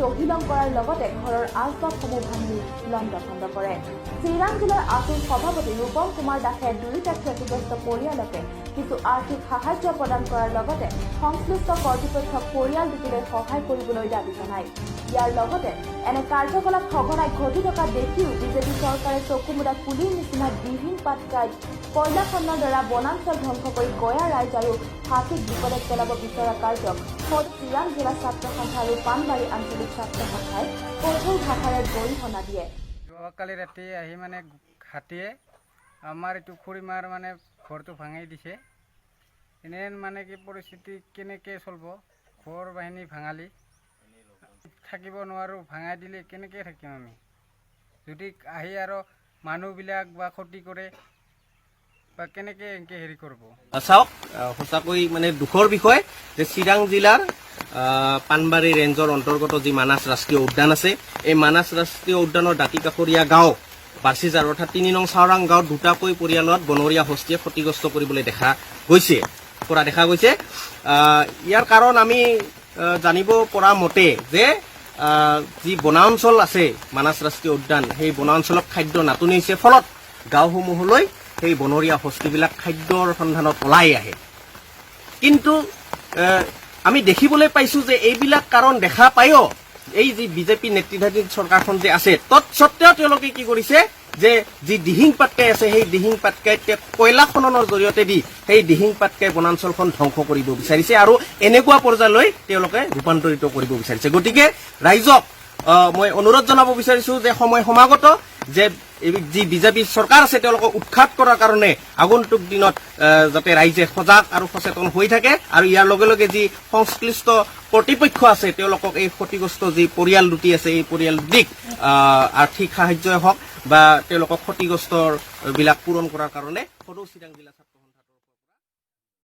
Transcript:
তহিলং কৰাৰ লগতে ঘৰৰ আচবাবসমূহ ভাঙি লণ্ডভণ্ড কৰে। চিৰাং জিলাৰ আছুৰ সভাপতি ৰূপম কুমাৰ দাসে দুয়োটা ক্ষতিগ্ৰস্ত পৰিয়ালকে কিছু আৰ্থিক সাহায্য প্ৰদান কৰাৰ লগতে সংশ্লিষ্ট কৰ্তৃপক্ষক পৰিয়াল দুটিলৈ সহায় কৰিবলৈ দাবী জনায়। ইয়াৰ লগতে এনে কাৰ্যকলাপ সঘনাই ঘটি থকা দেখিও বিজেপি চৰকাৰে চকুমুদা পুলিৰ নিচিনা দিহিং পাটকাইত কয়লা খণ্ডৰ দ্বাৰা বনাঞ্চল ধ্বংস কৰি গয়া ৰাইজ আৰু হাতীক বিপদত পেলাব বিচৰা কাৰ্যক খোদ চিৰাং জিলা ছাত্ৰ সন্থা আৰু পানবাৰী আঞ্চলিক ছাত্ৰ সন্থাই কঠোৰ ভাষাৰে গৰিহণা দিয়ে। যোৱাকালি ৰাতি আহি মানে হাতীয়ে আমাৰ এইটো খুৰীমাৰ মানে ঘৰটো ভাঙি দিছে। এনে মানে কি পৰিস্থিতি কেনেকৈ চলিব? ঘৰ বাহিনী ভাঙালি থাকিব নোৱাৰোঁ, ভাঙাই দিলে কেনেকৈ থাকিম আমি? যদি আহি আৰু মানুহবিলাক বা ক্ষতি কৰে বা কেনেকৈ এনেকৈ হেৰি কৰিব? চাওক, সঁচাকৈ মানে দুখৰ বিষয় যে চিৰাং জিলাৰ পানবাৰী ৰেঞ্জৰ অন্তৰ্গত যি মানাস ৰাষ্ট্ৰীয় উদ্যান আছে, এই মানাস ৰাষ্ট্ৰীয় উদ্যানৰ দাঁতিকাষৰীয়া গাঁও বাৰ্চিজাৰ অৰ্থাৎ ৩ নং চাওৰাং গাঁৱত দুটাকৈ পৰিয়ালত বনৰীয়া হস্তীয়ে ক্ষতিগ্ৰস্ত কৰিবলৈ দেখা গৈছে। ইয়াৰ কাৰণ আমি জানিব পৰা মতে যে যি বনাঞ্চল আছে মানাস ৰাষ্ট্ৰীয় উদ্যান, সেই বনাঞ্চলত খাদ্য নাটনি হৈছে, ফলত গাঁওসমূহলৈ সেই বনৰীয়া হস্তীবিলাক খাদ্যৰ সন্ধানত ওলাই আহে। কিন্তু আমি দেখিবলৈ পাইছো যে এইবিলাক কাৰণ দেখা পায়ো এই যি বিজেপি নেতৃত্বাধীন চৰকাৰখন যে আছে, তৎসত্বেও তেওঁলোকে কি কৰিছে যে যি দিহিং পাটকাই আছে, সেই দিহিং পাটকাই কয়লা খননৰ জৰিয়তে দি সেই দিহিং পাটকাই বনাঞ্চলখন ধ্বংস কৰিব বিচাৰিছে আৰু এনেকুৱা পৰ্যায়লৈ তেওঁলোকে ৰূপান্তৰিত কৰিব বিচাৰিছে। গতিকে ৰাইজক মই অনুৰোধ জনাব বিচাৰিছো যে সময় সমাগত যে যি বিজেপি চৰকাৰ আছে তেওঁলোকক উৎখাত কৰাৰ কাৰণে আগন্তুক দিনত যাতে ৰাইজে সজাগ আৰু সচেতন হৈ থাকে আৰু ইয়াৰ লগে লগে যি সংশ্লিষ্ট কৰ্তৃপক্ষ আছে তেওঁলোকক এই ক্ষতিগ্ৰস্ত যি পৰিয়াল দুটি আছে এই পৰিয়াল দুটিক আৰ্থিক সাহায্যই হওক বা তেওঁলোকক ক্ষতিগ্ৰস্ত বিলাক পূৰণ কৰাৰ কাৰণে সদৌ চিৰাং জিলা